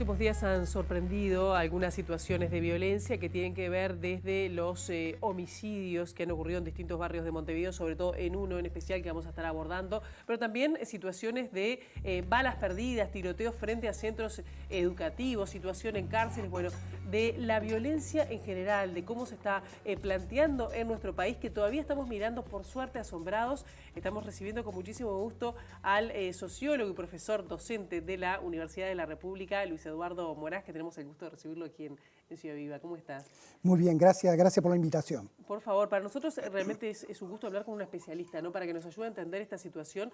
últimos días han sorprendido algunas situaciones de violencia que tienen que ver desde los homicidios que han ocurrido en distintos barrios de Montevideo, sobre todo en uno en especial que vamos a estar abordando, pero también situaciones de balas perdidas, tiroteos frente a centros educativos, situación en cárceles, bueno, de la violencia en general, de cómo se está planteando en nuestro país, que todavía estamos mirando, por suerte, asombrados. Estamos recibiendo con muchísimo gusto al sociólogo y profesor docente de la Universidad de la República, Luis Eduardo Moraz, que tenemos el gusto de recibirlo aquí en Ciudad Viva. ¿Cómo estás? Muy bien, gracias por la invitación. Por favor, para nosotros realmente es un gusto hablar con un especialista, ¿no? Para que nos ayude a entender esta situación,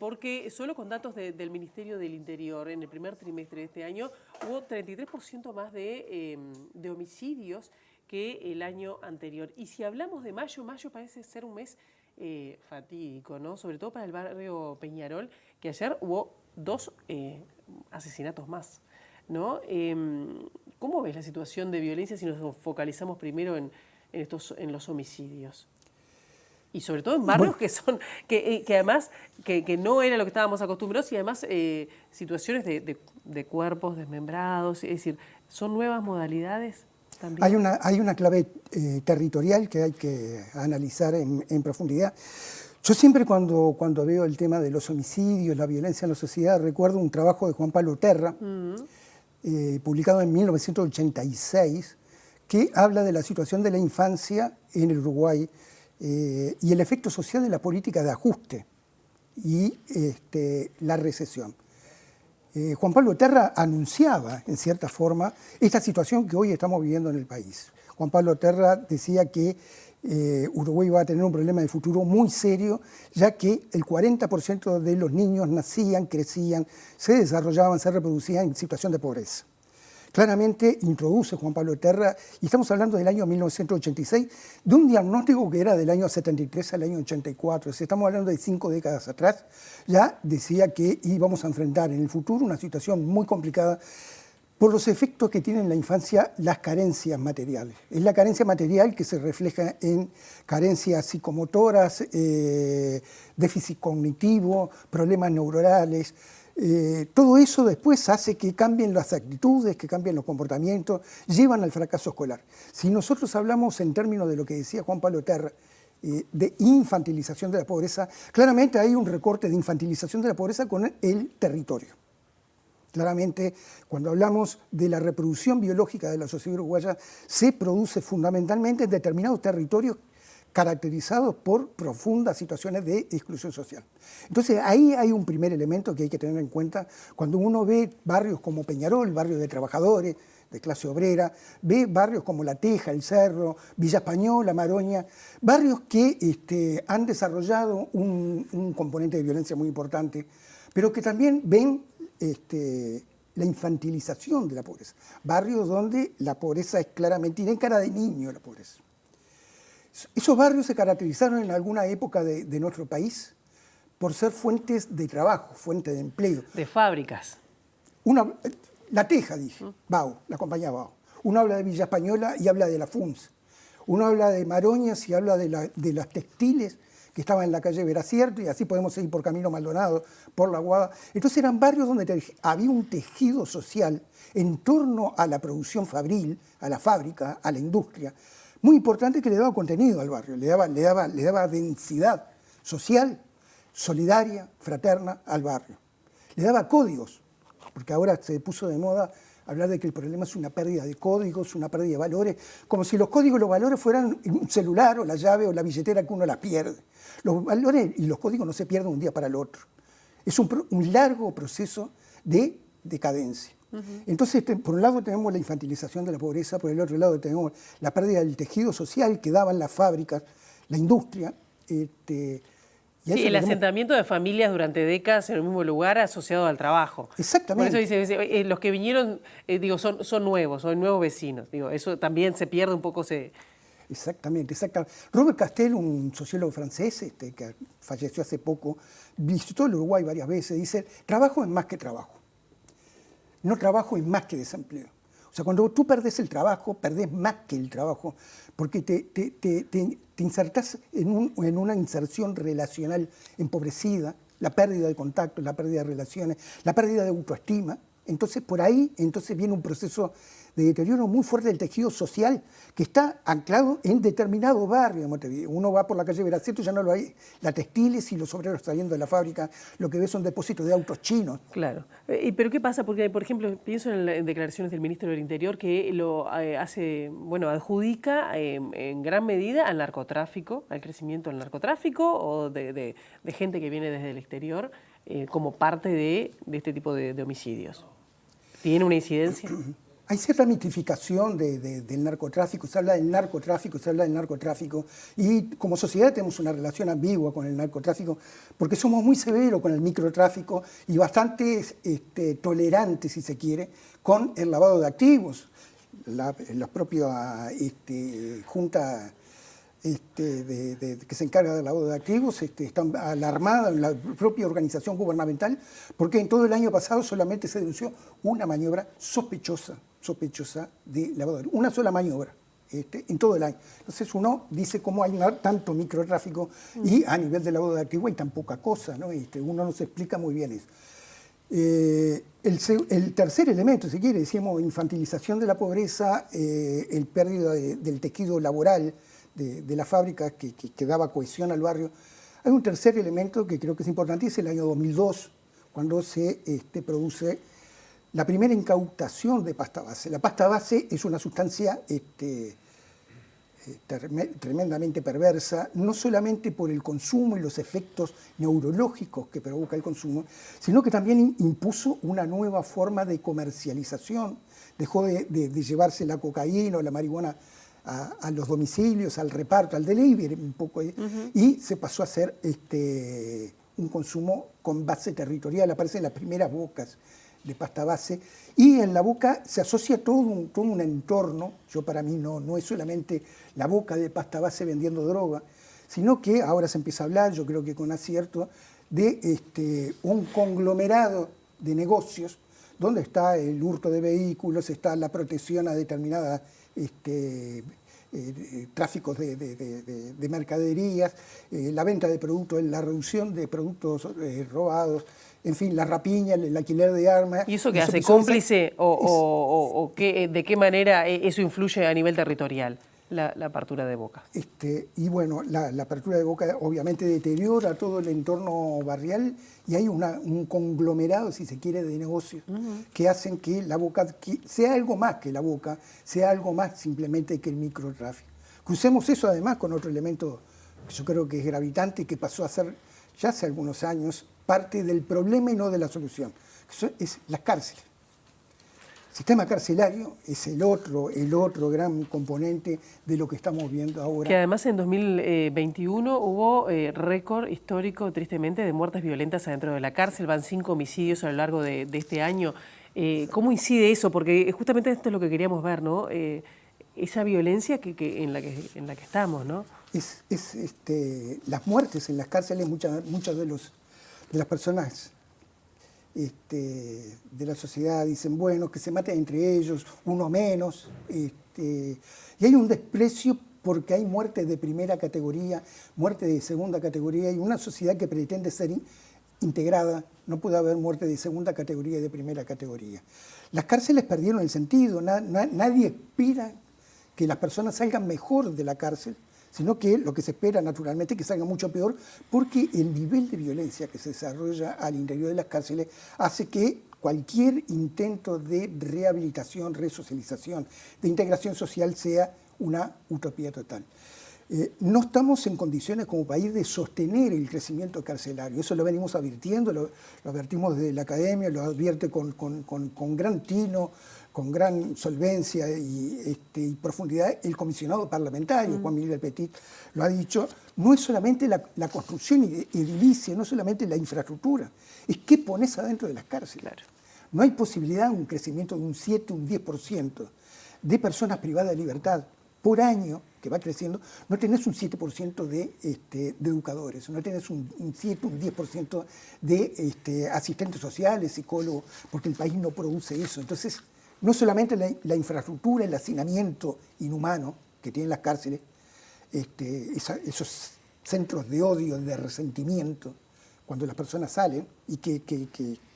porque solo con datos del Ministerio del Interior, en el primer trimestre de este año, hubo 33% más de homicidios que el año anterior. Y si hablamos de mayo parece ser un mes fatídico, ¿no? Sobre todo para el barrio Peñarol, que ayer hubo 2 asesinatos más, ¿no? ¿Cómo ves la situación de violencia si nos focalizamos primero en los homicidios? Y sobre todo en barrios que además que no era lo que estábamos acostumbrados, y además situaciones de cuerpos desmembrados, es decir, ¿son nuevas modalidades también? Hay una clave territorial que hay que analizar en profundidad. Yo siempre cuando veo el tema de los homicidios, la violencia en la sociedad, recuerdo un trabajo de Juan Pablo Terra, publicado en 1986, que habla de la situación de la infancia en el Uruguay y el efecto social de la política de ajuste y la recesión. Juan Pablo Terra anunciaba, en cierta forma, esta situación que hoy estamos viviendo en el país. Juan Pablo Terra decía que Uruguay va a tener un problema de futuro muy serio, ya que el 40% de los niños nacían, crecían, se desarrollaban, se reproducían en situación de pobreza. Claramente introduce Juan Pablo Terra, y estamos hablando del año 1986, de un diagnóstico que era del año 73 al año 84. Si estamos hablando de 5 décadas atrás, ya decía que íbamos a enfrentar en el futuro una situación muy complicada por los efectos que tienen en la infancia las carencias materiales. Es la carencia material que se refleja en carencias psicomotoras, déficit cognitivo, problemas neuronales. Todo eso después hace que cambien las actitudes, que cambien los comportamientos, llevan al fracaso escolar. Si nosotros hablamos en términos de lo que decía Juan Pablo Terra, de infantilización de la pobreza, claramente hay un recorte de infantilización de la pobreza con el territorio. Claramente, cuando hablamos de la reproducción biológica de la sociedad uruguaya, se produce fundamentalmente en determinados territorios caracterizados por profundas situaciones de exclusión social. Entonces, ahí hay un primer elemento que hay que tener en cuenta cuando uno ve barrios como Peñarol, barrios de trabajadores, de clase obrera, ve barrios como La Teja, El Cerro, Villa Española, Maroña, barrios que han desarrollado un componente de violencia muy importante, pero que también ven la infantilización de la pobreza. Barrios donde la pobreza es claramente, tiene cara de niño la pobreza. Esos barrios se caracterizaron en alguna época de nuestro país por ser fuentes de trabajo, fuentes de empleo. De fábricas. La Teja, dije, BAO, la compañía BAO. Uno habla de Villa Española y habla de la FUNS. Uno habla de Maroñas y habla de las textiles que estaban en la calle Veracierto, y así podemos seguir por Camino Maldonado, por La Guada. Entonces eran barrios donde había un tejido social en torno a la producción fabril, a la fábrica, a la industria, muy importante, que le daba contenido al barrio, le daba densidad social, solidaria, fraterna al barrio. Le daba códigos, porque ahora se puso de moda hablar de que el problema es una pérdida de códigos, una pérdida de valores, como si los códigos y los valores fueran un celular o la llave o la billetera que uno la pierde. Los valores y los códigos no se pierden un día para el otro. Es un largo proceso de decadencia. Entonces, por un lado tenemos la infantilización de la pobreza, por el otro lado tenemos la pérdida del tejido social que daban las fábricas, la industria. Sí, el asentamiento de familias durante décadas en el mismo lugar asociado al trabajo. Exactamente. Por eso dice, los que vinieron, son nuevos, son nuevos vecinos. Eso también se pierde un poco. Exactamente. Robert Castel, un sociólogo francés que falleció hace poco, visitó el Uruguay varias veces, dice, trabajo es más que trabajo. No trabajo es más que desempleo. O sea, cuando tú perdés el trabajo, perdés más que el trabajo, porque te insertás en una inserción relacional empobrecida, la pérdida de contacto, la pérdida de relaciones, la pérdida de autoestima, entonces por ahí viene un proceso de deterioro muy fuerte del tejido social que está anclado en determinados barrios de Montevideo. Uno va por la calle Veraceto y ya no lo hay, las textiles y los obreros saliendo de la fábrica, lo que ve son depósitos de autos chinos. Claro. ¿Pero qué pasa? Porque, por ejemplo, pienso en declaraciones del ministro del Interior que lo adjudica en gran medida al narcotráfico, al crecimiento del narcotráfico o de gente que viene desde el exterior como parte de este tipo de homicidios. ¿Tiene una incidencia? Hay cierta mitificación del narcotráfico, se habla del narcotráfico, y como sociedad tenemos una relación ambigua con el narcotráfico porque somos muy severos con el microtráfico y bastante tolerantes, si se quiere, con el lavado de activos. La propia Junta que se encarga del lavado de activos está alarmada en la propia organización gubernamental porque en todo el año pasado solamente se denunció una maniobra sospechosa de lavado de activos, una sola maniobra en todo el año. Entonces uno dice cómo hay tanto microtráfico y a nivel de lavado de activos hay tan poca cosa, ¿no? Uno no se explica muy bien eso. El tercer elemento, si quiere, decíamos infantilización de la pobreza, el pérdida del tejido laboral de la fábrica que daba cohesión al barrio. Hay un tercer elemento que creo que es importante, es el año 2002, cuando se produce la primera incautación de pasta base. La pasta base es una sustancia tremendamente perversa, no solamente por el consumo y los efectos neurológicos que provoca el consumo, sino que también impuso una nueva forma de comercialización. Dejó de llevarse la cocaína o la marihuana a los domicilios, al reparto, al delivery un poco, y se pasó a hacer un consumo con base territorial. Aparecen las primeras bocas de pasta base, y en la boca se asocia todo un entorno. Para mí no es solamente la boca de pasta base vendiendo droga, sino que ahora se empieza a hablar, yo creo que con acierto, de un conglomerado de negocios donde está el hurto de vehículos, está la protección a determinadas tráficos de mercaderías, la venta de productos, la reducción de productos robados, en fin, la rapiña, el alquiler de armas. ¿Y eso qué hace? ¿Cómplice o de qué manera eso influye a nivel territorial, la apertura de bocas? Y bueno, la apertura de boca obviamente deteriora todo el entorno barrial y hay un conglomerado, si se quiere, de negocios que hacen que la boca sea algo más que la boca, sea algo más simplemente que el microtráfico. Crucemos eso además con otro elemento que yo creo que es gravitante y que pasó a ser ya hace algunos años parte del problema y no de la solución, que es las cárceles. El sistema carcelario es el otro gran componente de lo que estamos viendo ahora. Que además en 2021 hubo récord histórico, tristemente, de muertes violentas adentro de la cárcel. Van 5 homicidios a lo largo de este año. ¿Cómo incide eso? Porque justamente esto es lo que queríamos ver, ¿no? Esa violencia en la que estamos, ¿no? Las muertes en las cárceles, muchas de las personas de la sociedad dicen, bueno, que se maten entre ellos, uno menos, y hay un desprecio porque hay muertes de primera categoría, muertes de segunda categoría, y una sociedad que pretende ser integrada, no puede haber muerte de segunda categoría y de primera categoría. Las cárceles perdieron el sentido, nadie espera que las personas salgan mejor de la cárcel, sino que lo que se espera naturalmente es que salga mucho peor, porque el nivel de violencia que se desarrolla al interior de las cárceles hace que cualquier intento de rehabilitación, resocialización, de integración social sea una utopía total. No estamos en condiciones como país de sostener el crecimiento carcelario, eso lo venimos advirtiendo, lo advertimos desde la academia, lo advierte con gran tino, con gran solvencia y profundidad el comisionado parlamentario, Juan Miguel Petit, lo ha dicho. No es solamente la construcción edilicia, no es solamente la infraestructura, es qué pones adentro de las cárceles. Claro. No hay posibilidad de un crecimiento de un 7, un 10% de personas privadas de libertad por año, que va creciendo. No tenés un 7% de educadores, no tenés un 7, un 10% de asistentes sociales, psicólogos, porque el país no produce eso. Entonces, no solamente la infraestructura, el hacinamiento inhumano que tienen las cárceles, esos centros de odio, de resentimiento, cuando las personas salen, y que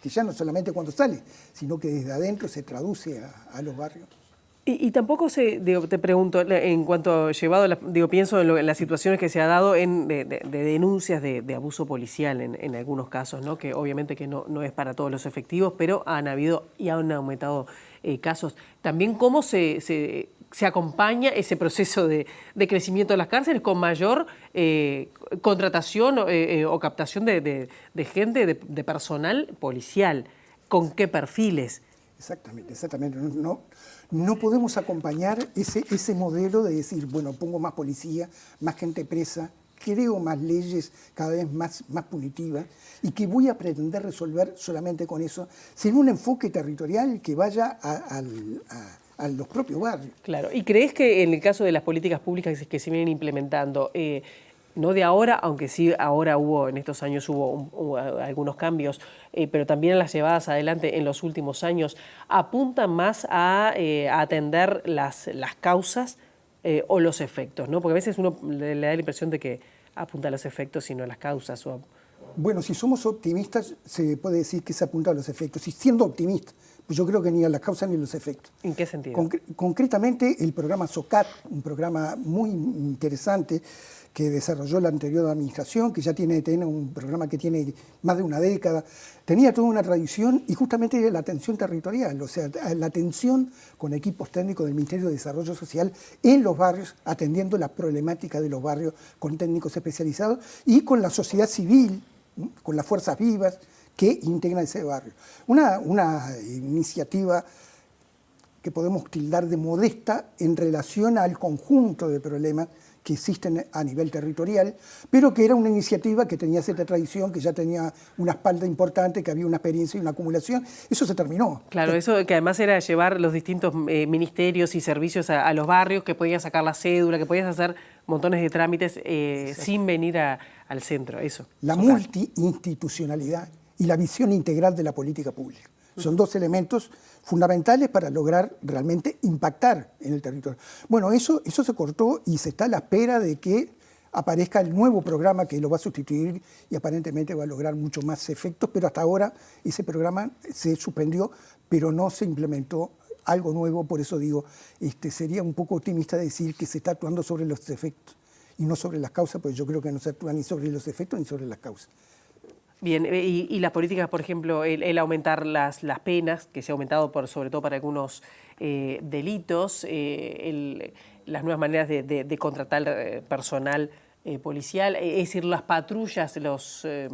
ya no solamente cuando salen, sino que desde adentro se traduce a los barrios. Y tampoco te pregunto, en cuanto llevado, pienso en las situaciones que se ha dado de denuncias de abuso policial en algunos casos, ¿no? Que obviamente que no es para todos los efectivos, pero han habido y han aumentado casos. También cómo se acompaña ese proceso de crecimiento de las cárceles con mayor contratación o captación de gente, de personal policial. ¿Con qué perfiles? Exactamente. No podemos acompañar ese modelo de decir, bueno, pongo más policía, más gente presa, creo más leyes cada vez más punitivas y que voy a pretender resolver solamente con eso, sin un enfoque territorial que vaya a los propios barrios. Claro. ¿Y crees que en el caso de las políticas públicas que se vienen implementando, no de ahora, aunque sí ahora en estos años hubo algunos cambios, pero también las llevadas adelante en los últimos años, apuntan más a atender las causas o los efectos, ¿no? Porque a veces uno le da la impresión de que apunta a los efectos y no a las causas. Bueno, si somos optimistas, se puede decir que se apunta a los efectos. Y siendo optimista, pues yo creo que ni a las causas ni a los efectos. ¿En qué sentido? Concretamente, el programa SOCAT, un programa muy interesante que desarrolló la anterior administración, que ya tiene un programa que tiene más de una década, tenía toda una tradición y justamente la atención territorial, o sea, la atención con equipos técnicos del Ministerio de Desarrollo Social en los barrios, atendiendo las problemáticas de los barrios con técnicos especializados y con la sociedad civil, con las fuerzas vivas que integran ese barrio. Una iniciativa que podemos tildar de modesta en relación al conjunto de problemas que existen a nivel territorial, pero que era una iniciativa que tenía cierta tradición, que ya tenía una espalda importante, que había una experiencia y una acumulación. Eso se terminó. Claro, eso que además era llevar los distintos ministerios y servicios a los barrios, que podías sacar la cédula, que podías hacer montones de trámites sin venir al centro, eso. La multiinstitucionalidad y la visión integral de la política pública. Son dos elementos fundamentales para lograr realmente impactar en el territorio. Bueno, eso se cortó y se está a la espera de que aparezca el nuevo programa que lo va a sustituir y aparentemente va a lograr mucho más efectos, pero hasta ahora ese programa se suspendió, pero no se implementó algo nuevo. Por eso digo, sería un poco optimista decir que se está actuando sobre los efectos y no sobre las causas, porque yo creo que no se actúa ni sobre los efectos ni sobre las causas. Bien, y las políticas, por ejemplo, el aumentar las penas, que se ha aumentado sobre todo para algunos delitos, las nuevas maneras de contratar personal policial, es decir, las patrullas, no sé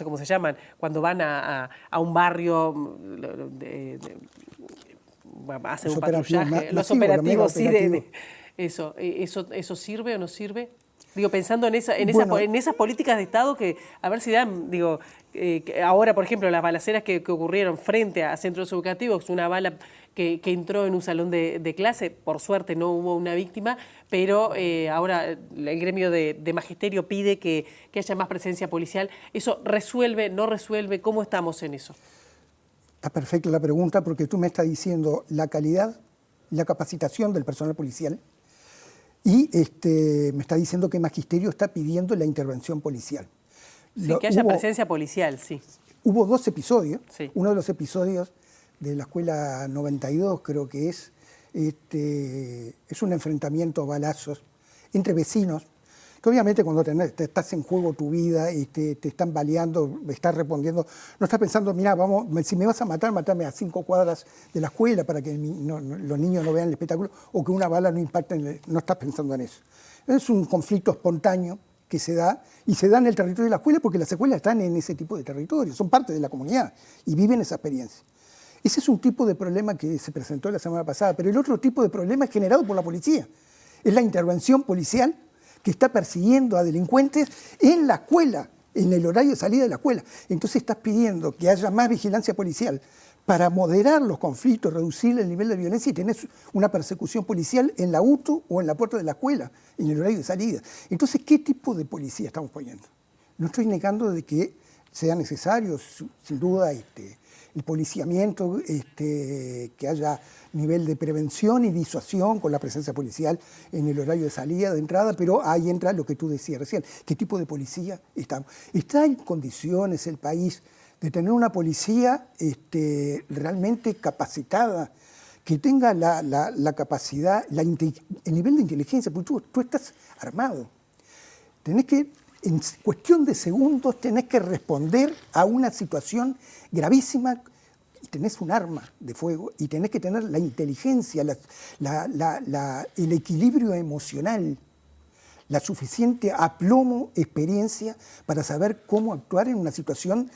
cómo se llaman, cuando van a un barrio, hacen un patrullaje, los operativos, sí, ¿eso sirve o no sirve? Digo, pensando en esas políticas de Estado que, a ver si dan, que ahora, por ejemplo, las balaceras que ocurrieron frente a centros educativos, una bala que entró en un salón de clase, por suerte no hubo una víctima, pero ahora el gremio de magisterio pide que haya más presencia policial. ¿Eso resuelve, no resuelve? ¿Cómo estamos en eso? Está perfecta la pregunta porque tú me estás diciendo la calidad, la capacitación del personal policial. Y me está diciendo que Magisterio está pidiendo la intervención policial. Sí, que haya presencia policial, sí. Hubo dos episodios. Sí. Uno de los episodios de la escuela 92, creo que es un enfrentamiento a balazos entre vecinos, que obviamente cuando te estás en juego tu vida, te están baleando, estás respondiendo, no estás pensando, mira, si me vas a matar, matame a 5 cuadras de la escuela para que los niños no vean el espectáculo o que una bala no impacte, no estás pensando en eso. Es un conflicto espontáneo que se da, y se da en el territorio de la escuela porque las escuelas están en ese tipo de territorio, son parte de la comunidad y viven esa experiencia. Ese es un tipo de problema que se presentó la semana pasada, pero el otro tipo de problema es generado por la policía. Es la intervención policial que está persiguiendo a delincuentes en la escuela, en el horario de salida de la escuela. Entonces estás pidiendo que haya más vigilancia policial para moderar los conflictos, reducir el nivel de violencia y tener una persecución policial en la UTU o en la puerta de la escuela, en el horario de salida. Entonces, ¿qué tipo de policía estamos poniendo? No estoy negando de que sea necesario, sin duda, el policiamiento, que haya nivel de prevención y disuasión con la presencia policial en el horario de salida, de entrada, pero ahí entra lo que tú decías recién. ¿Qué tipo de policía estamos? ¿Está en condiciones el país de tener una policía realmente capacitada, que tenga la capacidad, el nivel de inteligencia? Porque tú estás armado. Tenés que, en cuestión de segundos, tenés que responder a una situación gravísima. Y tenés un arma de fuego y tenés que tener la inteligencia, el equilibrio emocional, la suficiente aplomo, experiencia para saber cómo actuar en una situación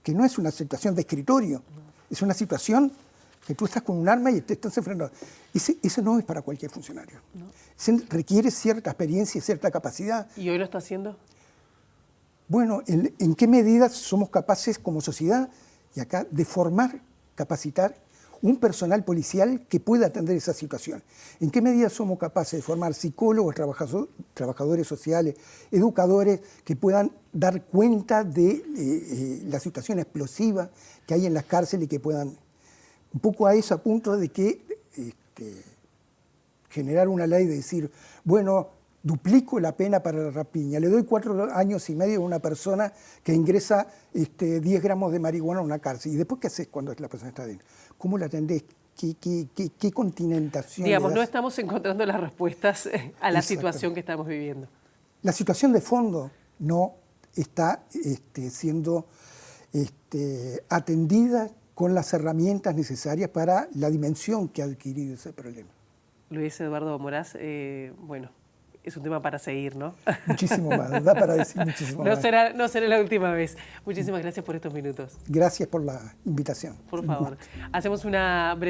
que no es una situación de escritorio, es una situación que tú estás con un arma y te estás enfrentando. Eso no es para cualquier funcionario. No. Requiere cierta experiencia y cierta capacidad. ¿Y hoy lo está haciendo? Bueno, ¿en qué medida somos capaces como sociedad, y acá, de formar, capacitar un personal policial que pueda atender esa situación? ¿En qué medida somos capaces de formar psicólogos, trabajadores sociales, educadores que puedan dar cuenta de la situación explosiva que hay en las cárceles y que puedan, un poco a eso, a punto de que generar una ley de decir, bueno, duplico la pena para la rapiña, le doy 4 años y medio a una persona que ingresa 10 gramos de marihuana a una cárcel? ¿Y después qué haces cuando la persona está dentro? ¿Cómo la atendés? ¿Qué continentación? Digamos, no estamos encontrando las respuestas a la situación que estamos viviendo. La situación de fondo no está siendo atendida con las herramientas necesarias para la dimensión que ha adquirido ese problema. Luis Eduardo Moraz, bueno, es un tema para seguir, ¿no? Muchísimo más, da para decir muchísimo más. No será la última vez. Muchísimas gracias por estos minutos. Gracias por la invitación. Por favor. Hacemos una breve